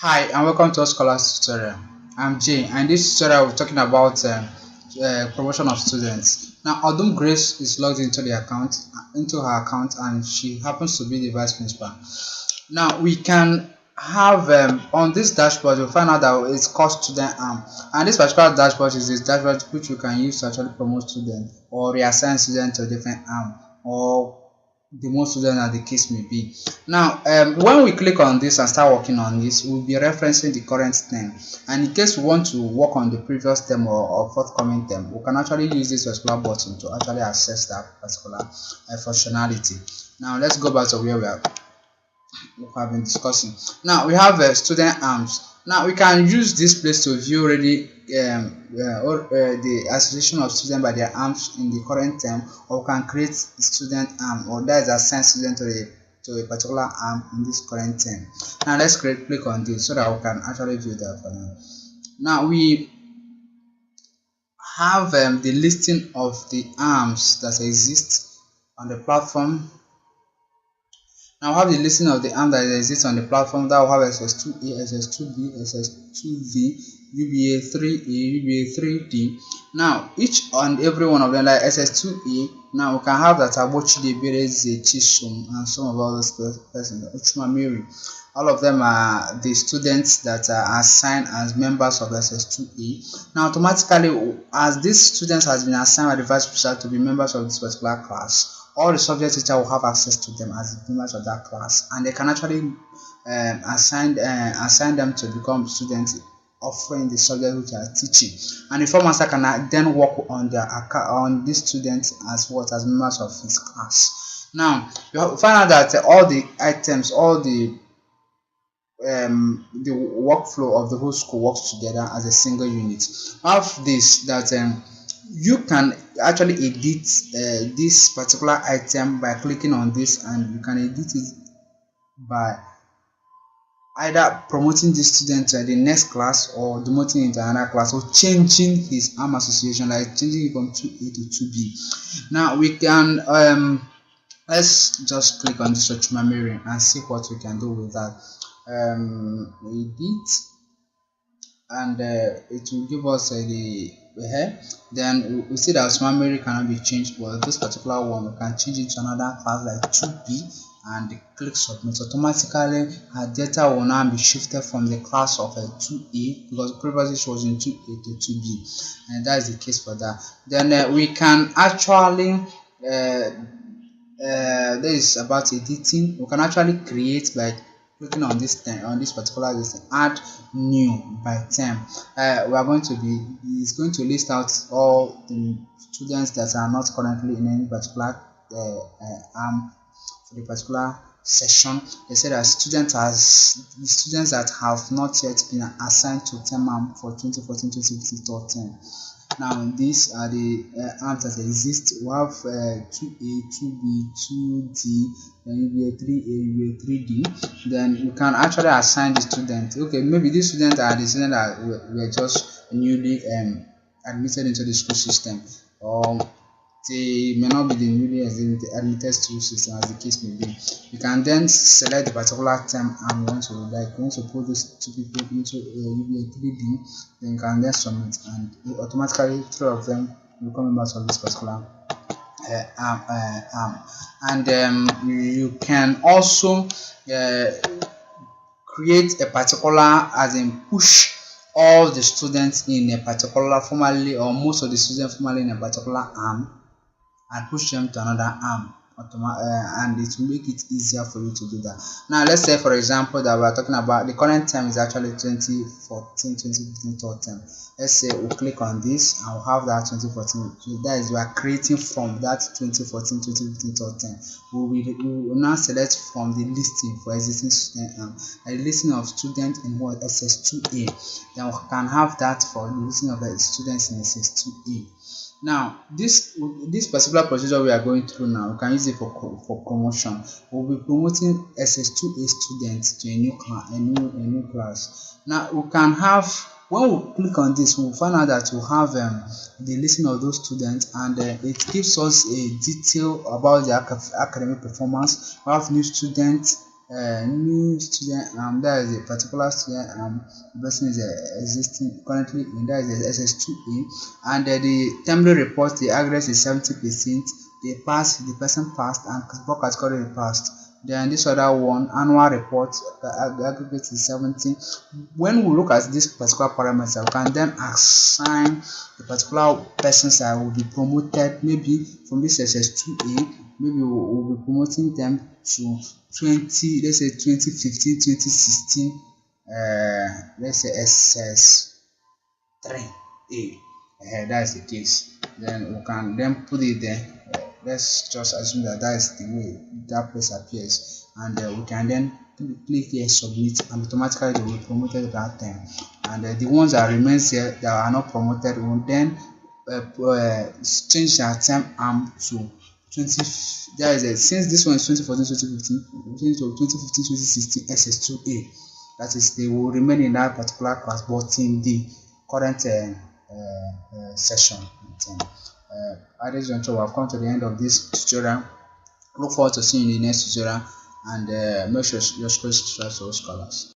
Hi and welcome to Scholars Tutorial. I'm Jay and this tutorial we're talking about promotion of students. Now, although Grace is logged into her account, and she happens to be the vice principal. Now we can have on this dashboard you'll find out that it's called student arm, and this particular dashboard is this dashboard which you can use to actually promote students or reassign students to a different arm or the more students as the case may be. Now when we click on this and start working on this, we'll be referencing the current term, and in case we want to work on the previous term or forthcoming term, we can actually use this particular button to actually access that particular functionality. Now let's go back to where we have been discussing. Now we have student arms. Now we can use this place to view already the association of students by their arms in the current term, or we can create student arm, or that is assign student to a particular arm in this current term. Now let's click on this so that we can actually view that for now. Now we have the listing of the arms that exist on the platform. Now we have the listing of the arms that exists on the platform. That will have SS2A, SS2B, SS2V, UBA3A, UBA3D. Now each and every one of them, like SS2A, now we can have that Abochide, Bereze, Chisum, and some of all those persons, Uchma Mary. All of them are the students that are assigned as members of SS2A. Now automatically, as these students has been assigned by the vice principal to be members of this particular class, all the subject teacher will have access to them as members of that class, and they can actually assign them to become students offering the subject which are teaching, and the form master can then work on these students as members of his class. Now you find out that all the items, all the workflow of the whole school works together as a single unit. Of this, that you can actually edit this particular item by clicking on this, and you can edit it by either promoting this student to the next class or demoting into another class, or changing his arm association, like changing it from 2A to 2B. Now we can let's just click on this Ochuma mirroring and see what we can do with that. Edit, and it will give us the here. Then we see that Ochuma mirroring cannot be changed, but this particular one we can change it to another class like 2B, and click submit. Automatically her data will now be shifted from the class of a 2A, because previously she was in 2A to 2B, and that is the case for that. Then we can actually this is about editing. We can actually create by clicking on this particular list, add new by term. We are going to be, it's going to list out all the students that are not currently in any particular for the particular session. They said that the students that have not yet been assigned to term for 2014-2015 term. Now these are the arms that exist. We have 2A, 2B, 2D, then UBA 3A, UBA 3D. Then you can actually assign the student. Okay, maybe these students are the students that were just newly admitted into the school system, or they may not be the newly admitted school system, as the case may be. You can then select the particular term and want to put these two people into UBA 3D, then you can then submit, and automatically 3 of them become members of this particular arm. And you can also create a particular, as in push all the students in a particular formally, or most of the students formally in a particular arm, and push them to another arm, and it will make it easier for you to do that. Now let's say, for example, that we are talking about the current term is actually 2014-2015 term. Let's say we click on this and we'll have that 2014. So that is, we are creating from that 2014-2015 term. We will now select from the listing for existing student a listing of students in what SS2A. Then we can have that for the listing of the students in SS2A. Now this particular procedure we are going through now, we can use it for promotion. We'll be promoting SS2A students to a new class. Now we can have, when we click on this, we'll find out that we'll have the listing of those students, and it gives us a detail about their academic performance. We have new students new student, that is a particular student, the person is existing currently in, that is SS2A, and the temporary report, the aggregate is 70%, they passed, the person passed and book category passed. Then this other one, annual report, the aggregate is 70. When we look at this particular parameter, we can then assign the particular persons that will be promoted, maybe from this SS2A, maybe we'll be promoting them to 20, let's say 2015, 2016, let's say SS3A. That's the case. Then we can then put it there. Let's just assume that that is the way that place appears, and we can then click here submit, and automatically they will be promoted at that time. And the ones that remains here that are not promoted will then change their time arm to 20. That is it. Since this one is 2014, 2015, change to 2015, 2016 SS2A. That is, they will remain in that particular class, but in the current session. At this juncture, we have come to the end of this tutorial. Look forward to seeing you in the next tutorial, and make sure your subscribe to Scholars.